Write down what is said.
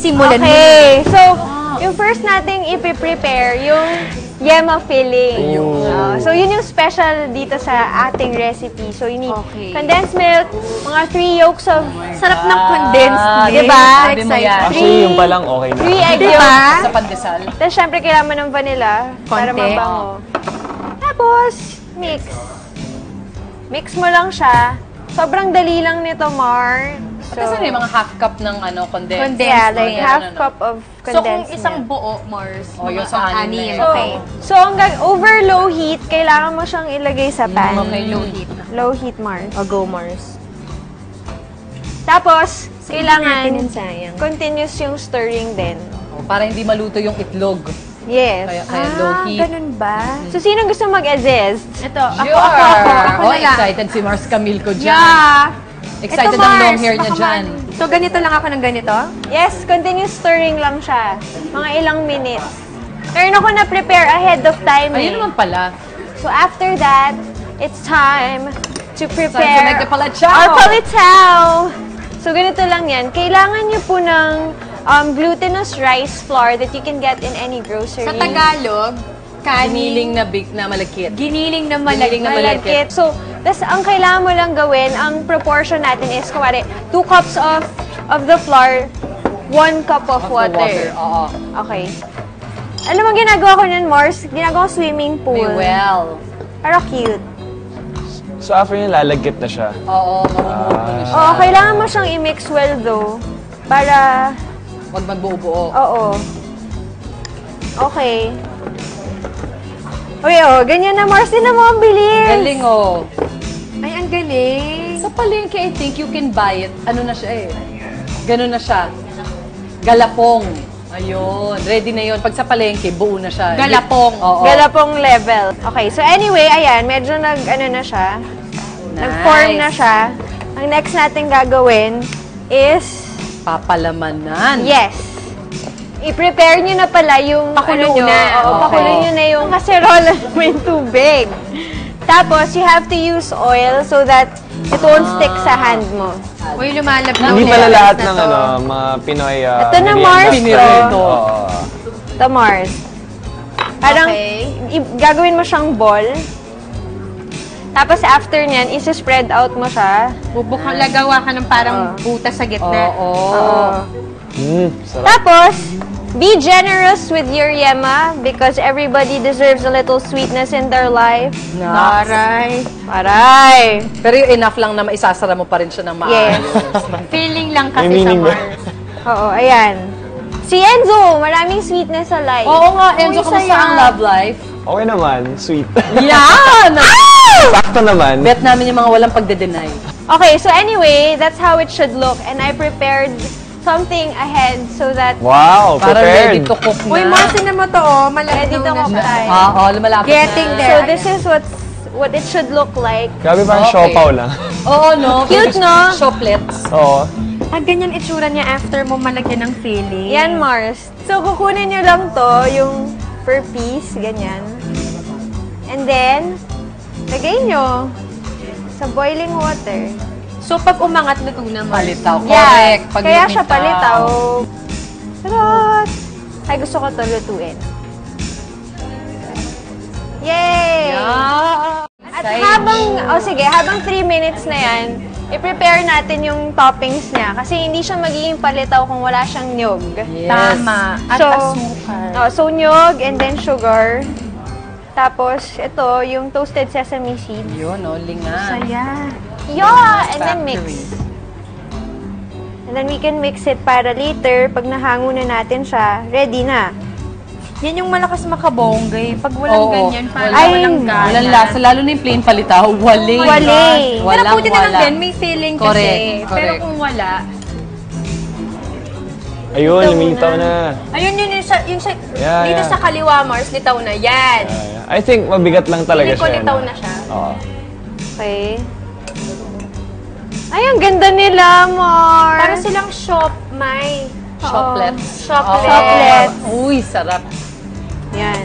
Simulan mo. Okay, so, yung first nating ipiprepare, yung yema filling. So, yun yung special dito sa ating recipe. So, you need condensed milk, mga 3 yolks of... Sarap ng condensed milk. Diba? Sabi mo yan. Actually, yung palang okay na. 3 egg Diba? yolks. Sa pandesal. Tapos, syempre, kailangan mo ng vanilla para Konti. mabango. Tapos, mix. Mix mo lang siya. Sobrang dali lang nito, Mar. So, ano yung mga half cup ng condensed? Yeah, like milk? half cup of So, kung condensed isang milk. buo, Mars, yung sa anim. So, Okay. so hanggang over low heat, kailangan mo siyang ilagay sa pan. Okay, low heat. Low heat, Mars. O, go, Mars. Tapos, kailangan natin yung sayang. continuous yung stirring din. Para hindi maluto yung itlog. Yes. Kaya low heat. Ganun ba? So, sino gusto mag-assist? Ito, ako Sure! na lang. Excited si Mars Camille ko dyan. Yeah! Excited Ito, ang long Mars, hair niya baka dyan. So, ganito lang ako ng ganito? Yes, continuous stirring lang siya. Mga ilang minutes. Meron ako na-prepare ahead of time. Ayun naman pala. So, after that, it's time to Time to prepare make the palachao. our palachao. So, ganito lang yan. Kailangan niyo po ng glutinous rice flour that you can get in any grocery. Sa Tagalog, Giniling na big na malakit. Giniling na Giniling na malagkit. Malagkit. So, tas ang kailangan mo lang gawin, ang proportion natin is, kumari, 2 cups of the flour, 1 cup of water. Oo. Okay. Alam mo, ginagawa ko niyan, Mars? Ginagawa ko swimming pool. May well. Pero cute. So after yun, lalagkit na siya. Oo, mamumuto na siya. Oo, kailangan mo siyang i-mix well, though. Para, Huwag magbuo-buo. oo. Okay. Uy, ganyan na, Mars. Din na mo, ang bilis. Galing, oh. Ay, ang galing. Sa palengke, I think you can buy it. Ano na siya eh. Ganun na siya. Galapong. Ayun. Ready na yun. Pag sa palengke, buo na siya. Galapong. Oo. Galapong level. Okay, so anyway, ayan, medyo na siya. Nag-form na siya. Ang next natin gagawin is, Papalamanan. yes, i-prepare nyo na pala yung Pakulo ano nyo. na. Oo, Okay. pakulo nyo na yung kaserola with tubig. Tapos, you have to use oil so that it won't stick sa hand mo. Uy, lumalab na Hindi ulit. pala lahat Na ng to. mga Pinoy Ito na, merienda. Mars. Pinirito. Oo. Ito, Mars. Parang, Okay. gagawin mo siyang ball. Tapos, after nyan, isi-spread out mo siya. Bubukang lagawa ka ng parang butas sa gitna. Oo. Sarap. Tapos, be generous with your yema because everybody deserves a little sweetness in their life. Aray. Aray! Pero yung enough lang na maisasara mo pa rin siya ng maayos. Yes. Feeling lang kasi May sa meaning ba? Mars. Oo, ayan. Si Enzo, maraming sweetness sa life. Oo nga, Enzo, Uy, kamusta saya. ang love life? Okay naman. Sweet. Yan! Sakto naman. Bet namin yung mga walang pagde-deny. Okay, so anyway, that's how it should look. And I prepared something ahead so that Wow, Para ready prepared. to cook na. Uy, Mars, na mo to, oh. ready to Malalaw na cook siya. tayo. Oo, lumalapit Getting na. there. So this is what it should look like. Grabe parang Okay. siopaw lang. Oo, no? Cute, no? Chocolate. Oo. Ah, ganyan itsura niya after mo malagyan ng filling. Yan, Mars. So kukunin nyo lang to, yung per piece, ganyan. And then, lagay nyo sa boiling water. So, pag umangat, luto na, Mars. Palitaw. Yeah, Correct. Pag kaya siya lumitaw. palitaw. Charot! Ay, gusto ko to lutuin. Yay! Yeah. At habang 3 minutes na yan, i-prepare natin yung toppings niya. Kasi hindi siya magiging palitaw kung wala siyang nyog. Yes. Tama. At So, asukar. So, nyog and then sugar. Tapos, ito, yung toasted sesame seeds. Yun, no? Linga. Saya. Yeah! And then Factory. mix. And then we can mix it para later, pag nahango na natin siya, ready na. Yan yung malakas makabonggay. Pag walang Oo. ganyan, parang Ay, walang gana. Walang lasa, lalo na yung plain palitaw. Wali. Wali. Pero Walang buti na lang wala. din, may filling kasi. Correct, Pero correct. kung wala, Ayun, lumitaw na. ayun yun yung sa, Yeah, dito yeah. sa kaliwa, Mars, litaw na. Yan. I think mabigat lang talaga Hindi ko siya. litaw no? na siya. Oo. Okay. Ay, ang ganda nila, Mars. Para silang shop, may. Chocolates. Chocolate. Chocolate. Uy, sarap. Yan.